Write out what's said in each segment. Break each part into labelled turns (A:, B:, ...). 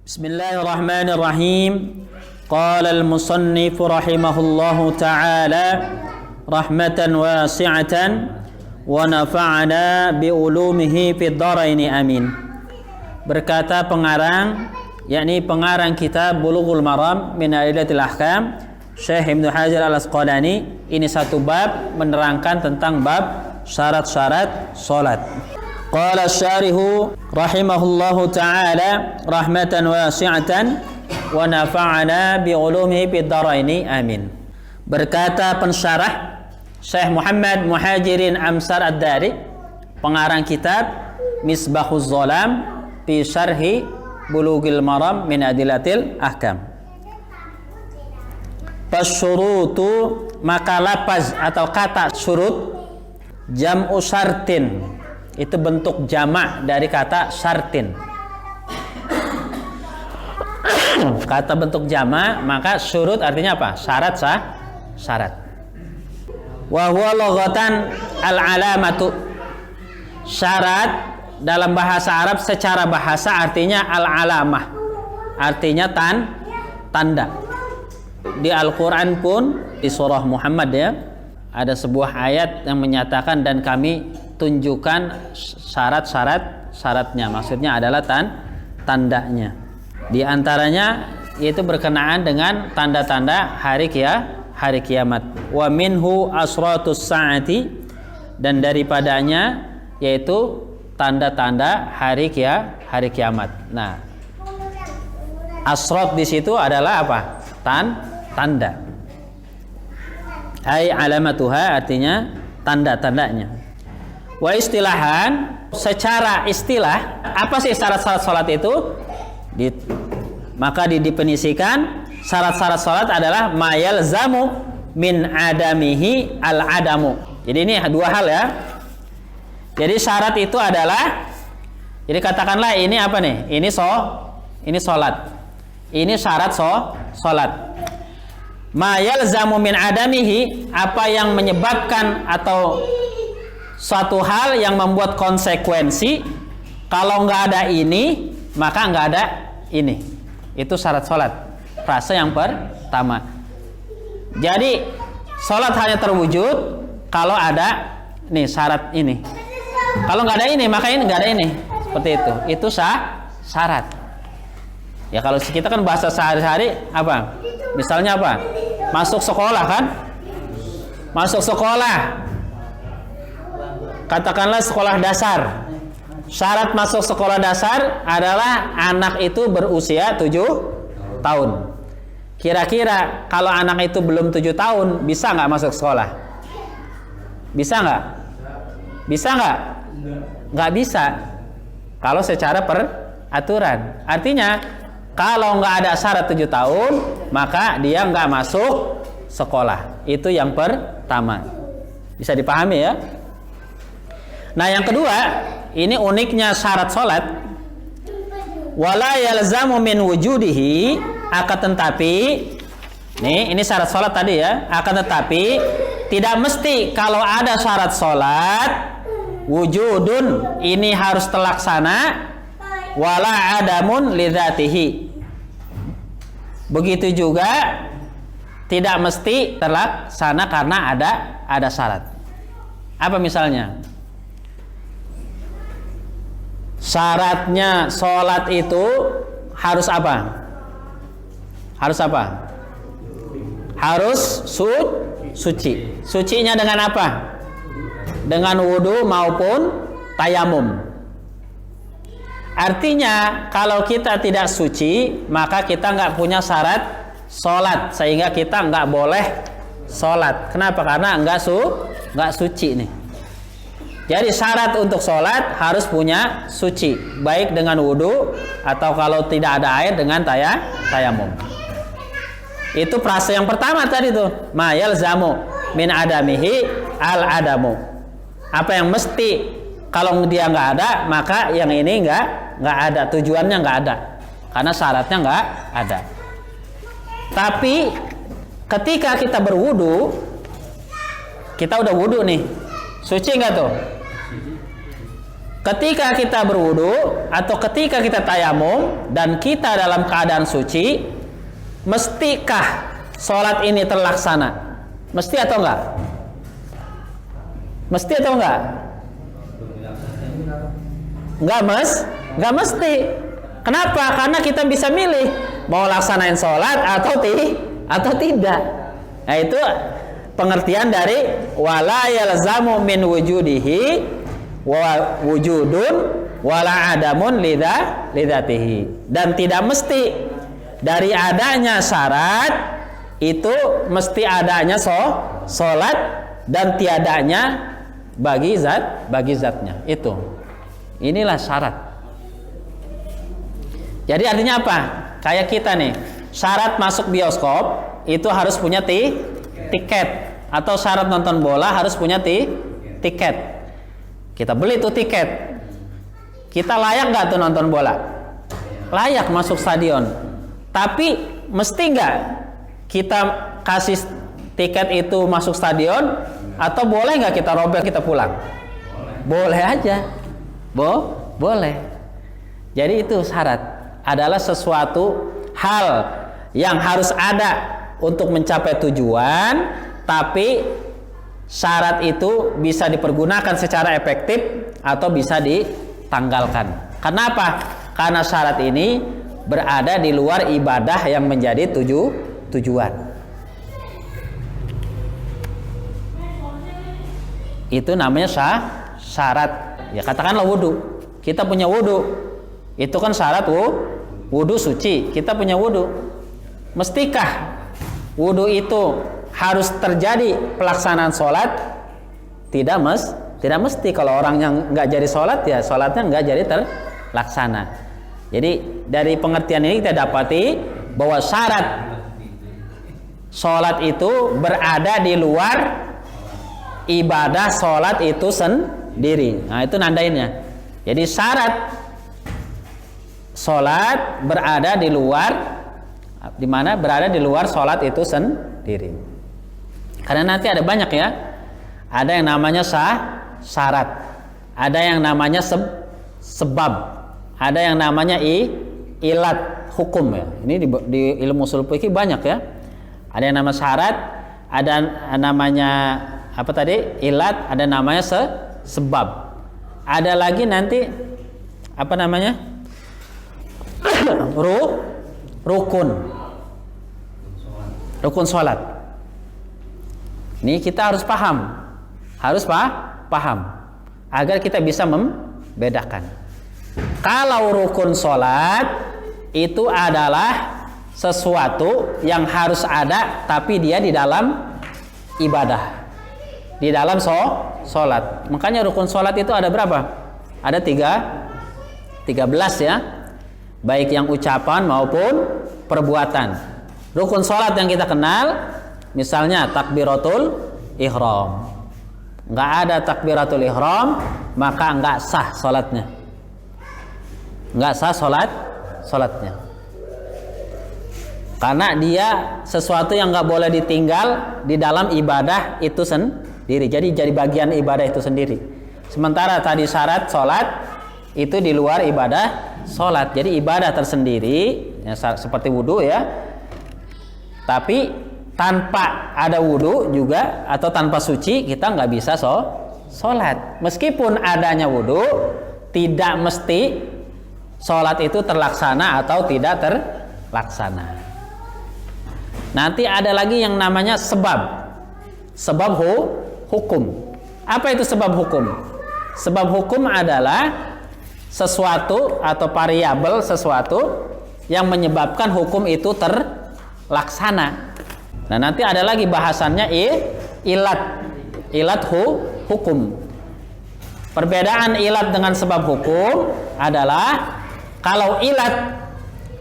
A: Bismillahirrahmanirrahim. Qala al-musannif rahimahullahu ta'ala rahmatan wasi'atan wa nafa'ana bi ulumihi fid dharaini amin. Berkata pengarang, yakni pengarang kitab Bulughul Maram min Adillatil Ahkam, Syekh Ibnu Hajar Al-Asqalani, ini satu bab menerangkan tentang bab syarat-syarat salat. Qala syarihu rahimahullahu ta'ala rahmatan wasi'atan wa nafa'ana bi ulumihi fid dharaini amin. Berkata pensyarah Syekh Muhammad Muhajirin Amsar Ad-Dari, pengarang kitab Misbahuz Zalam fi syarhi Bulughil Maram min Adillatil Ahkam. Pasyurutu, maka lafaz atau kata syurut jam'u syartin, itu bentuk jamak dari kata syartin. Kata bentuk jamak, maka syurut artinya apa? Syarat, syarat. Wa huwa lughatan al-alamatu. Syarat dalam bahasa Arab secara bahasa artinya al-alamah, artinya tanda. Di Al-Quran pun di surah Muhammad ya, ada sebuah ayat yang menyatakan dan kami tunjukkan syaratnya, maksudnya adalah tandanya. Di antaranya yaitu berkenaan dengan tanda-tanda hari kiamat. Wa minhu asratus saati, dan daripadanya yaitu tanda-tanda hari kiamat. Nah, asrat di situ adalah apa? Tanda. Ai alamatuha, artinya tanda-tandanya. Wa istilahan, secara istilah, apa sih syarat-syarat salat itu? Maka didefinisikan syarat-syarat salat adalah mayal zamu min adamihi al-adamu. Jadi ini dua hal ya. Jadi syarat itu adalah, jadi katakanlah ini apa nih? Ini salat. Ini syarat salat. Mayal zamu min adamihi, apa yang menyebabkan atau suatu hal yang membuat konsekuensi, kalau nggak ada ini maka nggak ada ini. Itu syarat sholat, frase yang pertama. Jadi sholat hanya terwujud kalau ada nih syarat ini. Kalau nggak ada ini maka ini nggak ada ini. Seperti itu syarat. Ya kalau kita kan bahasa sehari-hari apa? Misalnya apa? Masuk sekolah kan? Masuk sekolah, katakanlah sekolah dasar. Syarat masuk sekolah dasar adalah anak itu berusia 7 tahun. Kira-kira kalau anak itu belum 7 tahun, bisa nggak masuk sekolah? Bisa nggak? Bisa nggak? Nggak bisa. Kalau secara peraturan. Artinya, kalau nggak ada syarat 7 tahun, maka dia nggak masuk sekolah. Itu yang pertama. Bisa dipahami ya? Nah yang kedua, ini uniknya syarat sholat. Wala yalzamu min wujudihi, akan tetapi, ini syarat sholat tadi ya, akan tetapi tidak mesti kalau ada syarat sholat wujudun, ini harus terlaksana, wala adamun lidzatihi. Begitu juga tidak mesti terlaksana karena ada syarat. Apa misalnya? Syaratnya sholat itu harus apa? Harus apa? Harus suci. Sucinya dengan apa? Dengan wudu maupun tayamum. Artinya kalau kita tidak suci, maka kita nggak punya syarat sholat, sehingga kita nggak boleh sholat. Kenapa? Karena nggak suci nih. Jadi syarat untuk sholat harus punya suci, baik dengan wudu atau kalau tidak ada air dengan tayamum. Itu frase yang pertama tadi tuh, mayal zamu min adamihi al adamu. Apa yang mesti kalau dia nggak ada, maka yang ini nggak ada, tujuannya nggak ada, karena syaratnya nggak ada. Tapi ketika kita berwudu, kita udah wudu nih, suci nggak tuh? ketika kita berwudu atau ketika kita tayamum dan kita dalam keadaan suci, mestikah sholat ini terlaksana? Mesti atau enggak? Mesti atau enggak? Enggak mesti. Kenapa? Karena kita bisa milih mau laksanain sholat atau tidak. Nah, itu pengertian dari wala yalzamu min wujudihi wa wujudun wala adamun lidatihi. Dan tidak mesti dari adanya syarat itu mesti adanya sholat dan tiadanya bagi zatnya. Inilah syarat. Jadi artinya apa? Kayak kita nih, syarat masuk bioskop itu harus punya tiket, atau syarat nonton bola harus punya tiket. Kita beli tuh tiket. Kita layak nggak tuh nonton bola? Layak masuk stadion. Tapi mesti nggak kita kasih tiket itu masuk stadion, atau boleh nggak kita robek kita pulang? Boleh aja. Boleh. Jadi itu syarat adalah sesuatu hal yang harus ada untuk mencapai tujuan, tapi syarat itu bisa dipergunakan secara efektif atau bisa ditanggalkan. Kenapa? Karena syarat ini berada di luar ibadah yang menjadi tujuan. Itu namanya syarat. Ya katakanlah wudu. Kita punya wudu. Itu kan syarat wudu suci. Kita punya wudu. Mestikah wudu itu harus terjadi pelaksanaan sholat? Tidak mesti. Kalau orang yang nggak jadi sholat, ya sholatnya nggak jadi terlaksana. Jadi dari pengertian ini kita dapati bahwa syarat sholat itu berada di luar ibadah sholat itu sendiri. Nah itu nandainnya. Jadi syarat sholat berada di luar, di mana berada di luar sholat itu sendiri. Karena nanti ada banyak ya. Ada yang namanya syarat, ada yang namanya sebab, ada yang namanya ilat hukum ya. Ini di ilmu ushul fikih banyak ya. Ada yang nama syarat, ada namanya apa tadi? Ilat, ada namanya sebab. Ada lagi nanti apa namanya? Rukun sholat. Ini kita harus paham, agar kita bisa membedakan. Kalau rukun sholat itu adalah sesuatu yang harus ada, tapi dia di dalam ibadah, di dalam sholat. Makanya rukun sholat itu ada berapa? Ada 13 ya, baik yang ucapan maupun perbuatan. Rukun sholat yang kita kenal, misalnya takbiratul ihram. Nggak ada takbiratul ihram, maka nggak sah sholatnya. Nggak sah sholatnya. Karena dia sesuatu yang nggak boleh ditinggal di dalam ibadah itu sendiri. Jadi bagian ibadah itu sendiri. Sementara tadi syarat sholat itu di luar ibadah sholat. Jadi ibadah tersendiri ya, seperti wudu ya. Tapi tanpa ada wudu juga atau tanpa suci kita nggak bisa sholat. Meskipun adanya wudu, tidak mesti sholat itu terlaksana atau tidak terlaksana. Nanti ada lagi yang namanya sebab hukum. Apa itu sebab hukum? Sebab hukum adalah sesuatu atau variabel sesuatu yang menyebabkan hukum itu terlaksana. Nah nanti ada lagi bahasannya ilat hukum. Perbedaan ilat dengan sebab hukum adalah kalau ilat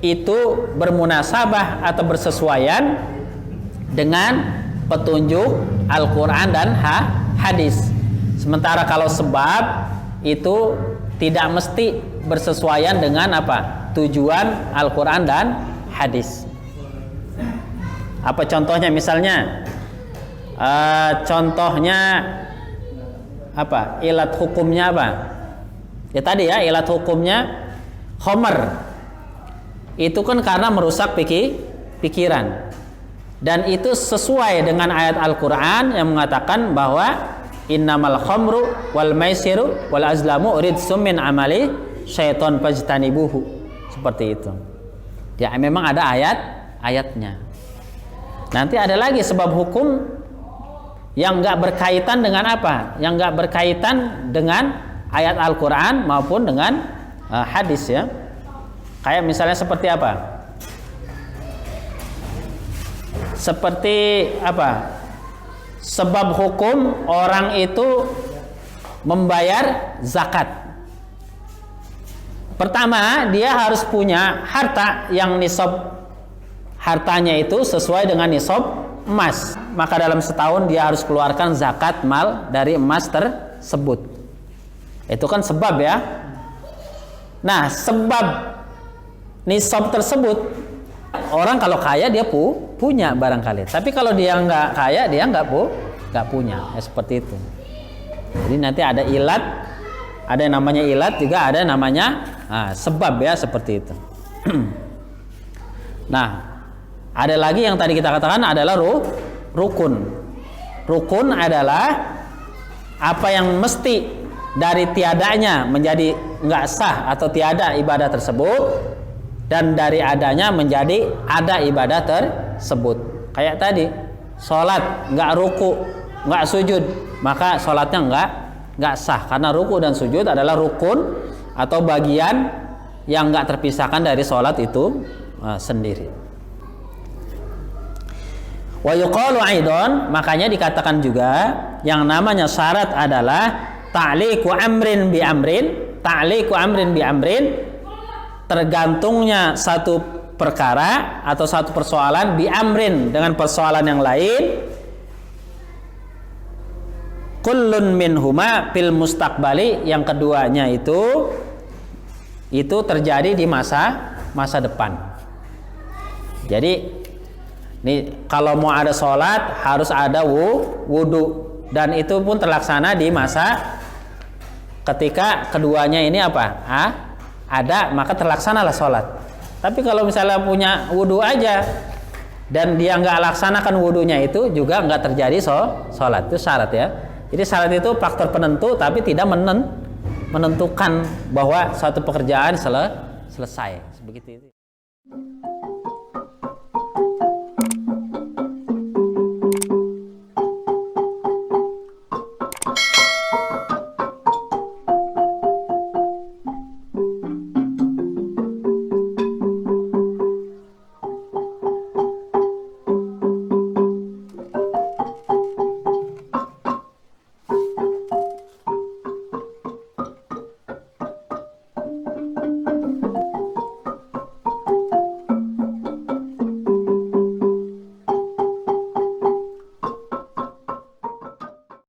A: itu bermunasabah atau bersesuaian dengan petunjuk Al-Quran dan hadis. Sementara kalau sebab itu tidak mesti bersesuaian dengan apa? Tujuan Al-Quran dan hadis. Apa contohnya? Misalnya contohnya apa? Ilat hukumnya apa? Ya tadi ya, ilat hukumnya khamr itu kan karena merusak pikiran. Dan itu sesuai dengan ayat Al-Qur'an yang mengatakan bahwa innamal khamru wal maisiru wal azlamu ridsum min amali syaiton fajtanibuhu. Seperti itu. Ya memang ada ayatnya. Nanti ada lagi sebab hukum yang enggak berkaitan dengan apa? Yang enggak berkaitan dengan ayat Al-Qur'an maupun dengan hadis ya. Kayak misalnya seperti apa? Seperti apa? Sebab hukum orang itu membayar zakat. Pertama, dia harus punya harta yang nisab hartanya itu sesuai dengan nisab emas. Maka dalam setahun dia harus keluarkan zakat mal dari emas tersebut. Itu kan sebab ya. Nah, sebab nisab tersebut, orang kalau kaya dia punya barangkali. Tapi kalau dia nggak kaya dia nggak punya. Ya, seperti itu. Jadi nanti ada ilat, ada yang namanya ilat juga ada yang namanya sebab ya seperti itu. Nah, ada lagi yang tadi kita katakan adalah rukun. Rukun adalah apa yang mesti dari tiadanya menjadi nggak sah atau tiada ibadah tersebut, dan dari adanya menjadi ada ibadah tersebut. Kayak tadi, sholat nggak ruku, nggak sujud, maka sholatnya nggak sah karena ruku dan sujud adalah rukun atau bagian yang nggak terpisahkan dari sholat itu sendiri. Wa yuqalu aidon, makanya dikatakan juga yang namanya syarat adalah ta'liqu amrin bi amrin, ta'liqu amrin bi amrin, tergantungnya satu perkara atau satu persoalan bi amrin dengan persoalan yang lain, kullun minhuma fil mustaqbali, yang keduanya itu terjadi di masa depan. Jadi nih, kalau mau ada sholat harus ada wudu, dan itu pun terlaksana di masa ketika keduanya ini apa? Ada, maka terlaksanalah sholat. Tapi kalau misalnya punya wudu aja dan dia nggak laksanakan wudunya, itu juga nggak terjadi sholat. Itu syarat ya. Jadi syarat itu faktor penentu tapi tidak menentukan bahwa suatu pekerjaan selesai. Begitu itu.